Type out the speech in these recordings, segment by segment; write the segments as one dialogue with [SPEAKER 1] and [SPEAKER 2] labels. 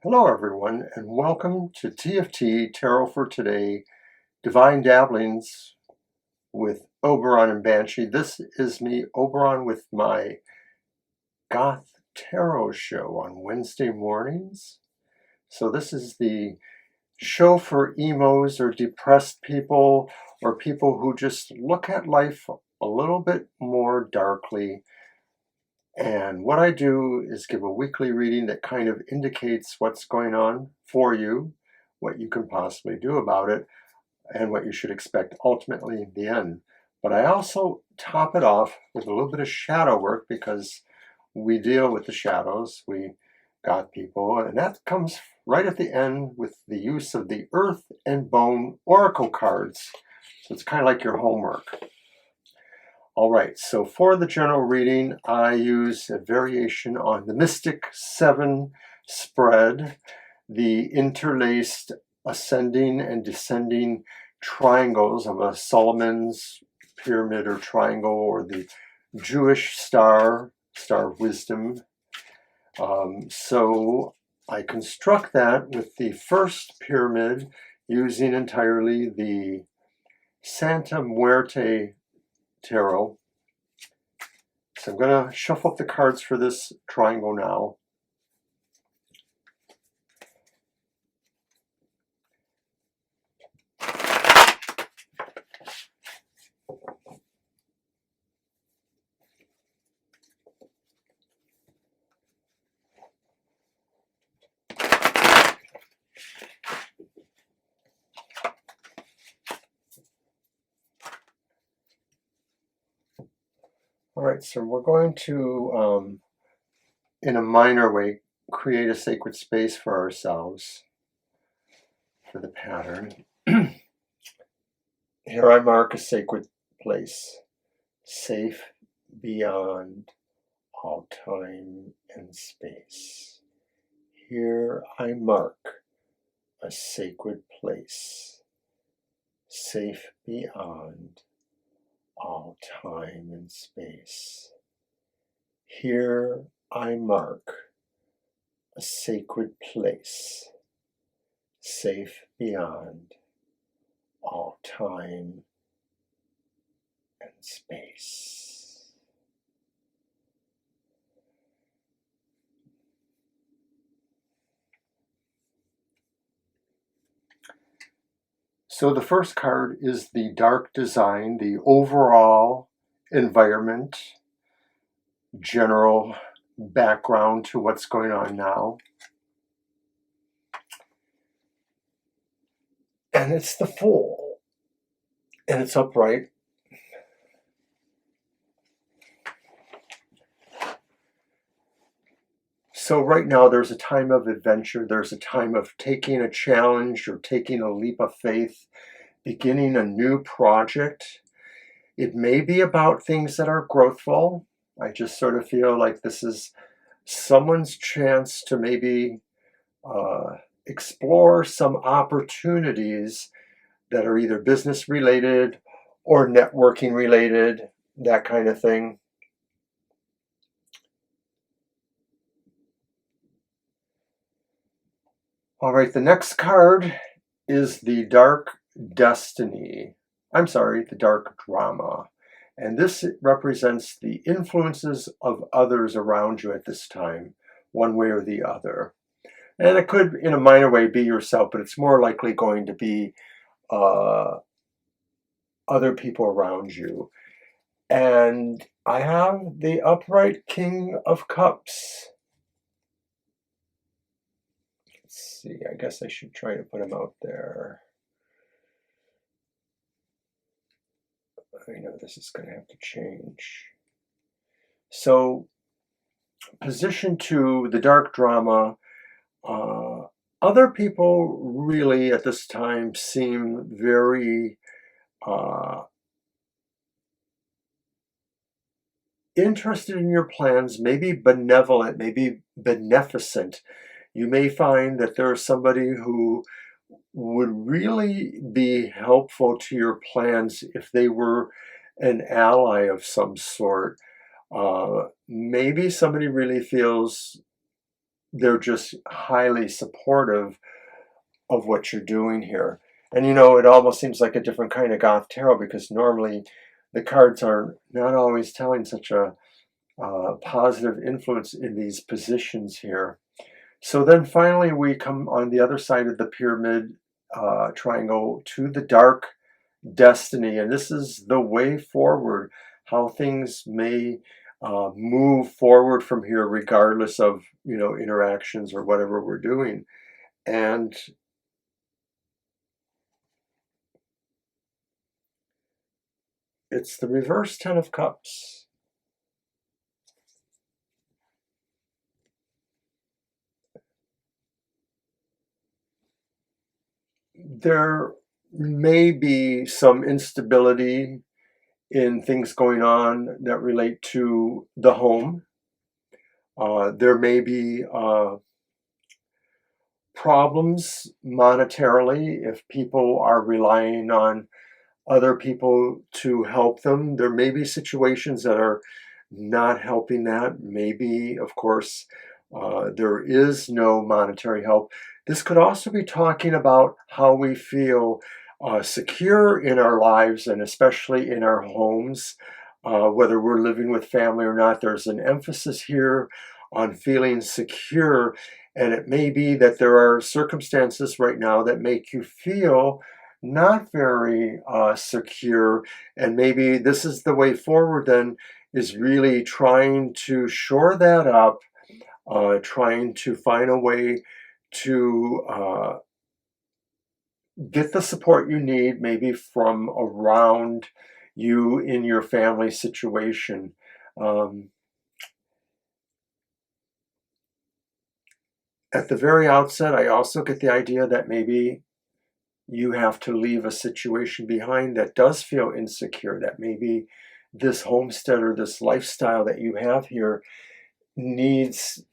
[SPEAKER 1] Hello everyone and welcome to TFT Tarot for Today, Divine Dabblings with Oberon and Banshee. This is me, Oberon, with my Goth Tarot show on Wednesday mornings. So this is the show for emos or depressed people or people who just look at life a little bit more darkly. And what I do is give a weekly reading that kind of indicates what's going on for you, what you can possibly do about it, and what you should expect ultimately in the end. But I also top it off with a little bit of shadow work because we deal with the shadows. We got people, and that comes right at the end with the use of the Earth and Bone Oracle cards. So it's kind of like your homework. All right, so for the general reading, I use a variation on the Mystic 7 spread, the interlaced ascending and descending triangles of a Solomon's pyramid or triangle, or the Jewish star of wisdom. So I construct that with the first pyramid using entirely the Santa Muerte Tarot. So I'm going to shuffle up the cards for this triangle now. All right, so we're going to, in a minor way, create a sacred space for ourselves for the pattern. Here I mark a sacred place, safe beyond all time and space. Here I mark a sacred place, safe beyond all time and space. Here I mark a sacred place, safe beyond all time and space. So the first card is the dark design, the overall environment, general background to what's going on now. And it's the Fool, and it's upright. So right now there's a time of adventure, there's a time of taking a challenge or taking a leap of faith, beginning a new project. It may be about things that are growthful. I just sort of feel like this is someone's chance to maybe explore some opportunities that are either business related or networking related, that kind of thing. All right, the next card is the Dark Destiny. I'm sorry, the Dark Drama. And this represents the influences of others around you at this time, one way or the other. And it could, in a minor way, be yourself, but it's more likely going to be other people around you. And I have the upright King of Cups. Let's see, I guess I should try to put him out there. I know this is going to have to change. So, position 2, the Dark Drama. Other people really at this time seem very interested in your plans, maybe benevolent, maybe beneficent. You may find that there's somebody who would really be helpful to your plans if they were an ally of some sort. Maybe somebody really feels they're just highly supportive of what you're doing here. And you know, it almost seems like a different kind of Goth Tarot, because normally the cards are not always telling such a positive influence in these positions here. So then finally we come on the other side of the pyramid triangle to the dark destiny, and this is the way forward, how things may move forward from here regardless of, you know, interactions or whatever we're doing. And it's the reverse Ten of Cups. There may be some instability in things going on that relate to the home. There may be problems monetarily if people are relying on other people to help them. There may be situations that are not helping that. Maybe, of course, there is no monetary help. This could also be talking about how we feel secure in our lives, and especially in our homes, whether we're living with family or not. There's an emphasis here on feeling secure, and it may be that there are circumstances right now that make you feel not very secure, and maybe this is the way forward then, is really trying to shore that up, trying to find a way to get the support you need, maybe from around you in your family situation. At the very outset, I also get the idea that maybe you have to leave a situation behind that does feel insecure, that maybe this homestead or this lifestyle that you have here needs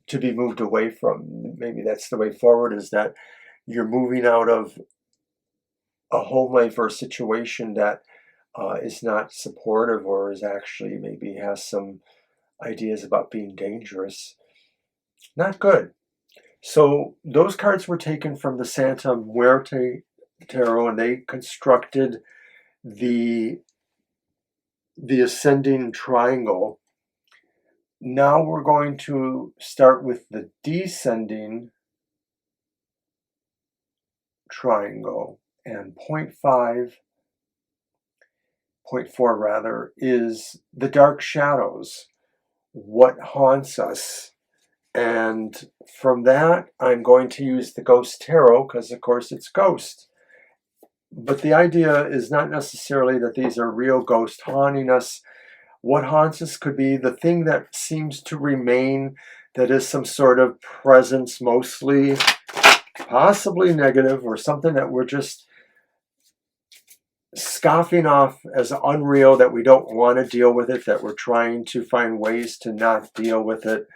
[SPEAKER 1] to be moved away from. Maybe that's the way forward, is that you're moving out of a home life or a situation that is not supportive, or is actually maybe has some ideas about being dangerous. Not good. So those cards were taken from the Santa Muerte Tarot, and they constructed the ascending triangle. Now we're going to start with the descending triangle, and point 4 rather, is the dark shadows, what haunts us. And from that, I'm going to use the Ghost Tarot, because of course it's ghost. But the idea is not necessarily that these are real ghosts haunting us. What haunts us could be the thing that seems to remain, that is some sort of presence, mostly possibly negative, or something that we're just scoffing off as unreal, that we don't want to deal with it, that we're trying to find ways to not deal with it.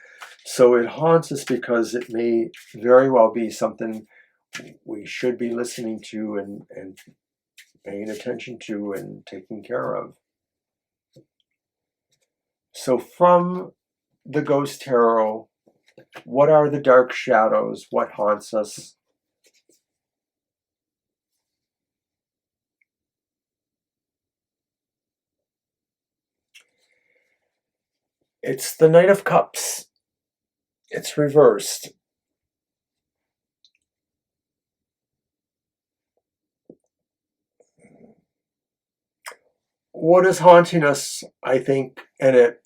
[SPEAKER 1] So it haunts us because it may very well be something we should be listening to and paying attention to and taking care of. So from the Ghost Tarot, what are the dark shadows? What haunts us? It's the Knight of Cups. It's reversed. What is haunting us, I think, and it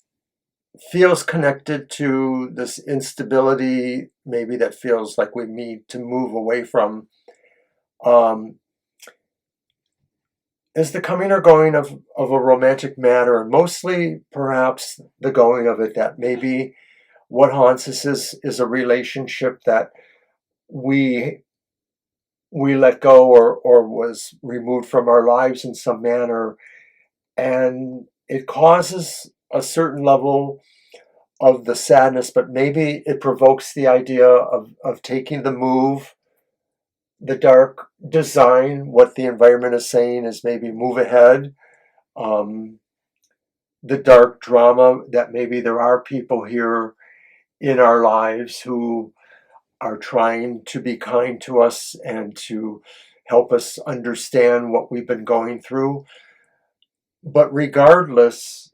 [SPEAKER 1] feels connected to this instability, maybe that feels like we need to move away from, is the coming or going of a romantic matter, and mostly perhaps the going of it. That maybe what haunts us is a relationship that we let go, or was removed from our lives in some manner, and it causes a certain level of the sadness, but maybe it provokes the idea of taking the move. The dark design, what the environment is saying, is maybe move ahead. The dark drama, that maybe there are people here in our lives who are trying to be kind to us and to help us understand what we've been going through. But regardless,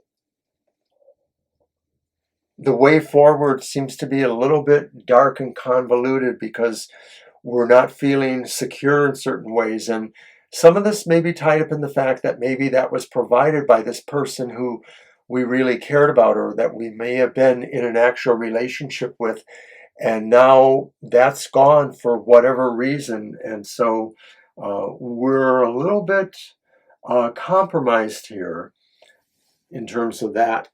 [SPEAKER 1] the way forward seems to be a little bit dark and convoluted because we're not feeling secure in certain ways. And some of this may be tied up in the fact that maybe that was provided by this person who we really cared about, or that we may have been in an actual relationship with. And now that's gone for whatever reason. And so we're a little bit compromised here in terms of that.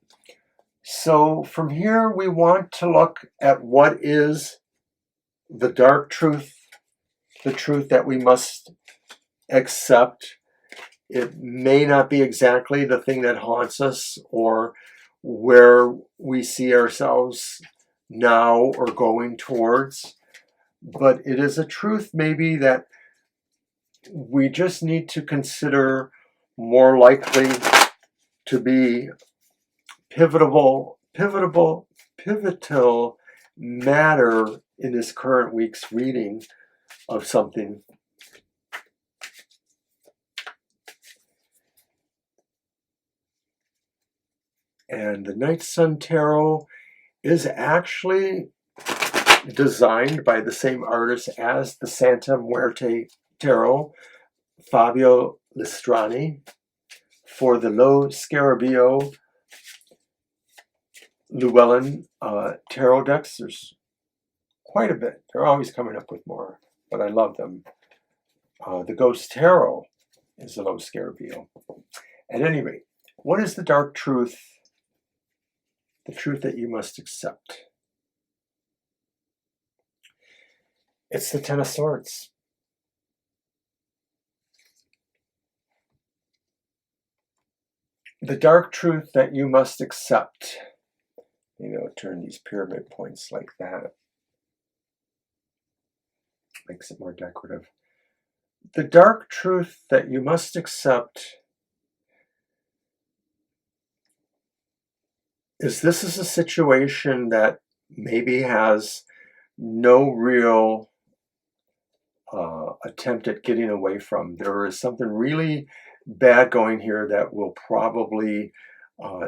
[SPEAKER 1] So from here, we want to look at what is the dark truth, the truth that we must accept. It may not be exactly the thing that haunts us or where we see ourselves now or going towards, but it is a truth maybe that we just need to consider more likely to be pivotal matter in this current week's reading of something. And the Night Sun Tarot is actually designed by the same artist as the Santa Muerte Tarot, Fabio Listrani, for the Lo Scarabeo Llewellyn tarot decks. There's quite a bit. They're always coming up with more, but I love them. The Ghost Tarot is the Lo Scarabeo. At any rate, what is the dark truth? The truth that you must accept. It's the Ten of Swords. The dark truth that you must accept. Maybe I'll turn these pyramid points like that. Makes it more decorative. The dark truth that you must accept is this is a situation that maybe has no real attempt at getting away from. There is something really bad going here that will probably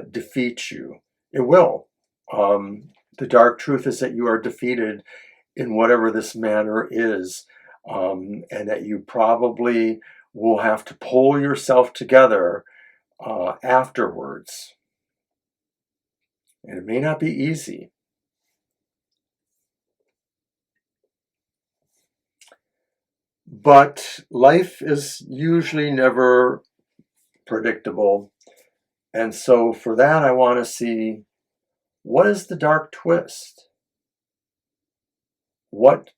[SPEAKER 1] defeat you. It will. The dark truth is that you are defeated in whatever this matter is, and that you probably will have to pull yourself together afterwards. And it may not be easy. But life is usually never predictable. And so for that, I want to see, what is the dark twist? What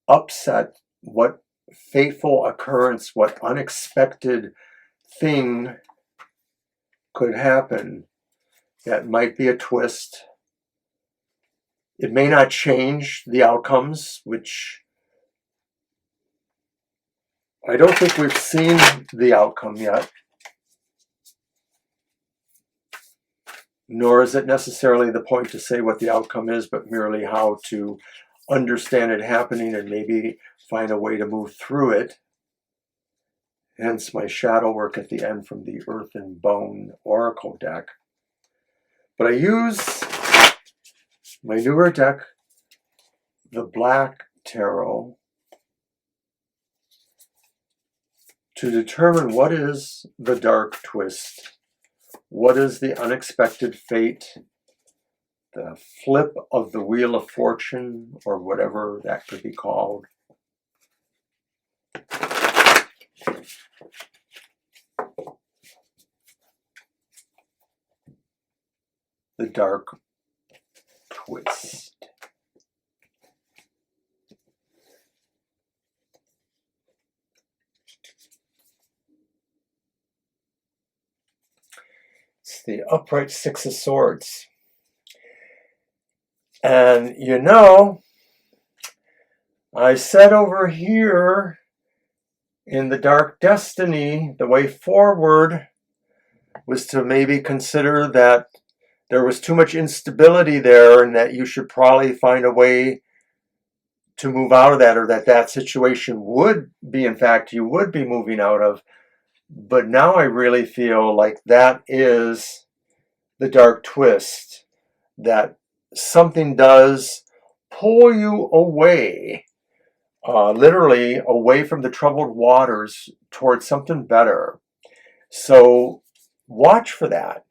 [SPEAKER 1] upset, what fateful occurrence, what unexpected thing could happen that might be a twist? It may not change the outcomes, which I don't think we've seen the outcome yet. Nor is it necessarily the point to say what the outcome is, but merely how to understand it happening and maybe find a way to move through it. Hence my shadow work at the end from the Earth and Bone Oracle deck. But I use my newer deck, the Black Tarot, to determine what is the dark twist, what is the unexpected fate, the flip of the Wheel of Fortune, or whatever that could be called. The dark twist. It's the upright Six of Swords. And you know, I said over here in the Dark Destiny, the way forward was to maybe consider that there was too much instability there, and that you should probably find a way to move out of that, or that situation would be, in fact, you would be moving out of. But now I really feel like that is the dark twist, that something does pull you away, literally away from the troubled waters towards something better. So watch for that.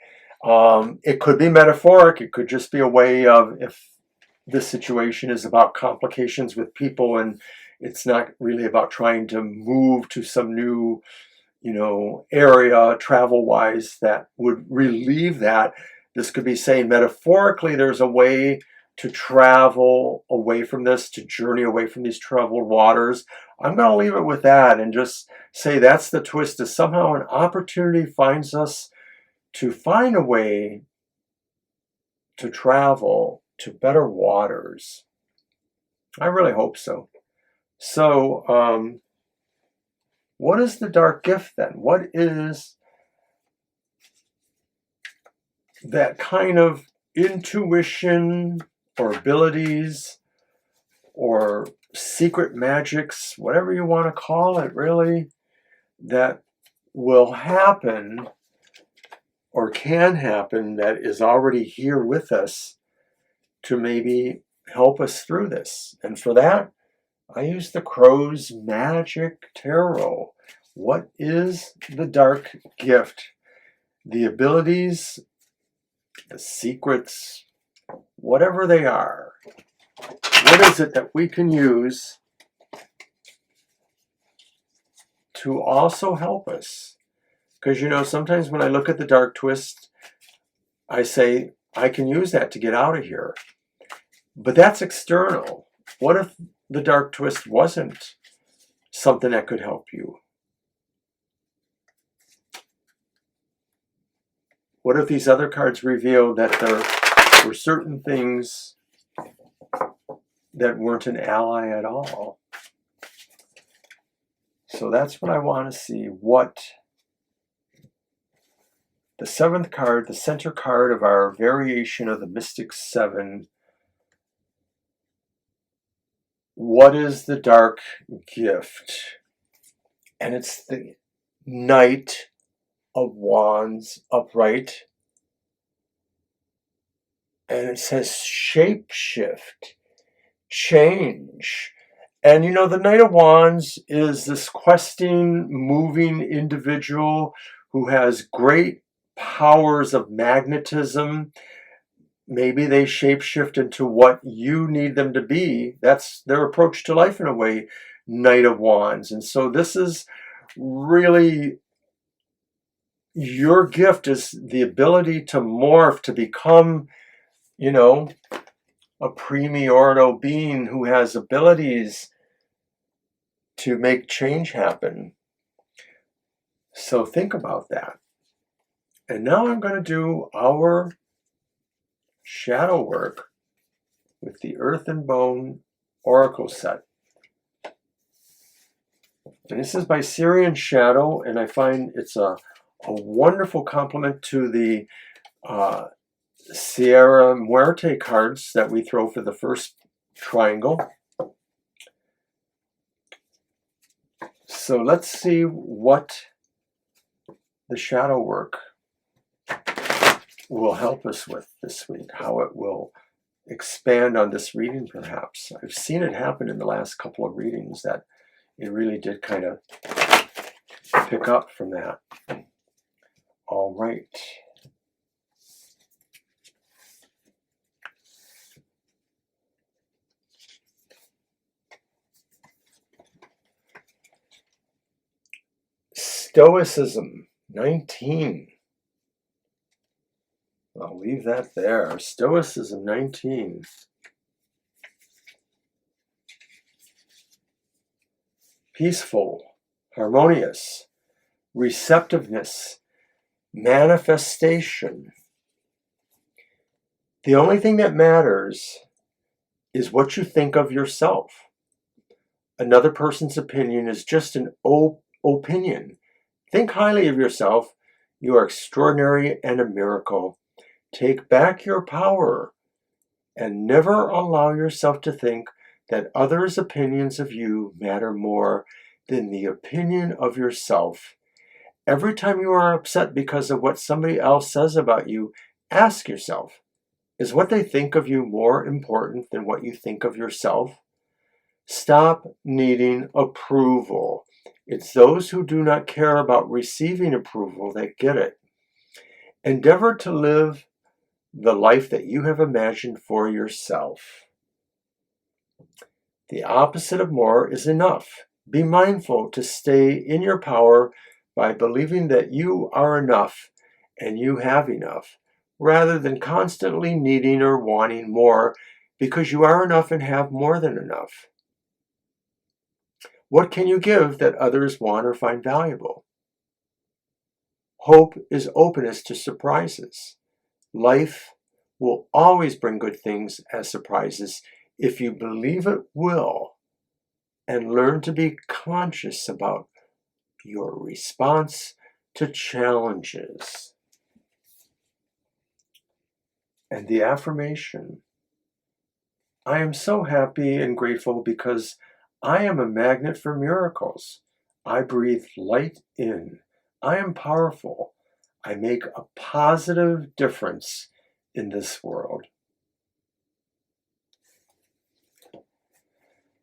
[SPEAKER 1] It could be metaphoric. It could just be a way of, if this situation is about complications with people and it's not really about trying to move to some new, area travel-wise that would relieve that. This could be saying metaphorically there's a way to travel away from this, to journey away from these troubled waters. I'm going to leave it with that and just say that's the twist, is somehow an opportunity finds us to find a way to travel to better waters. I really hope so. So, what is the dark gift then? What is that kind of intuition or abilities or secret magics, whatever you want to call it, really, that will happen or can happen, that is already here with us to maybe help us through this? And for that, I use the Crow's Magick Tarot. What is the dark gift? The abilities, the secrets, whatever they are. What is it that we can use to also help us? Because, sometimes when I look at the dark twist, I say, I can use that to get out of here. But that's external. What if the dark twist wasn't something that could help you? What if these other cards reveal that there were certain things that weren't an ally at all? So that's what I want to see. What the seventh card, the center card of our variation of the Mystic Seven. What is the dark gift? And it's the Knight of Wands upright. And it says shapeshift, change. And the Knight of Wands is this questing, moving individual who has great powers of magnetism. Maybe they shapeshift into what you need them to be. That's their approach to life in a way, Knight of Wands. And so this is really your gift, is the ability to morph, to become, a pre-ordo being who has abilities to make change happen. So think about that. And now I'm going to do our shadow work with the Earth and Bone Oracle set. And this is by Syrian Shadow, and I find it's a wonderful complement to the Sierra Muerte cards that we throw for the first triangle. So let's see what the shadow work will help us with this week, how it will expand on this reading perhaps. I've seen it happen in the last couple of readings that it really did kind of pick up from that. All right. Stoicism, 19. I'll leave that there. Stoicism, 19. Peaceful, harmonious, receptiveness, manifestation. The only thing that matters is what you think of yourself. Another person's opinion is just an opinion. Think highly of yourself. You are extraordinary and a miracle. Take back your power and never allow yourself to think that others' opinions of you matter more than the opinion of yourself. Every time you are upset because of what somebody else says about you, ask yourself, is what they think of you more important than what you think of yourself? Stop needing approval. It's those who do not care about receiving approval that get it. Endeavor to live the life that you have imagined for yourself. The opposite of more is enough. Be mindful to stay in your power by believing that you are enough and you have enough, rather than constantly needing or wanting more because you are enough and have more than enough. What can you give that others want or find valuable? Hope is openness to surprises. Life will always bring good things as surprises if you believe it will and learn to be conscious about your response to challenges. And the affirmation, I am so happy and grateful because I am a magnet for miracles. I breathe light in. I am powerful. I make a positive difference in this world.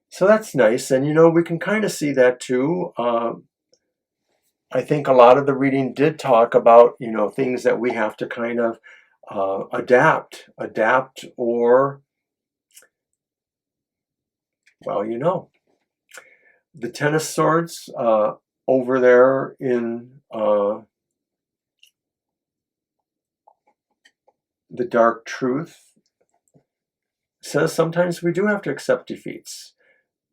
[SPEAKER 1] So that's nice. And we can kind of see that too. I think a lot of the reading did talk about, things that we have to kind of adapt or, well, the Ten of Swords over there in the Dark Truth says sometimes we do have to accept defeats,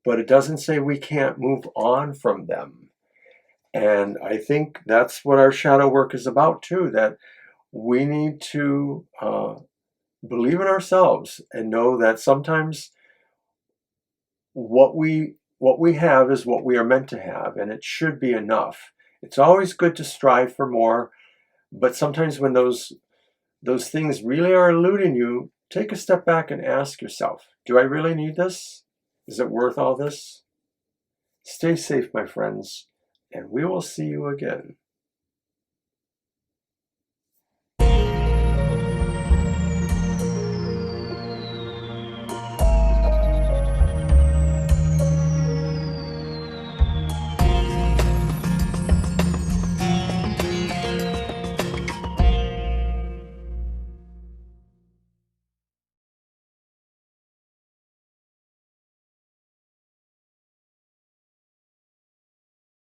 [SPEAKER 1] but it doesn't say we can't move on from them. And I think that's what our shadow work is about too, that we need to believe in ourselves and know that sometimes what we have is what we are meant to have, and it should be enough. It's always good to strive for more, but sometimes when those things really are eluding you, take a step back and ask yourself, do I really need this? Is it worth all this? Stay safe, my friends, and we will see you again.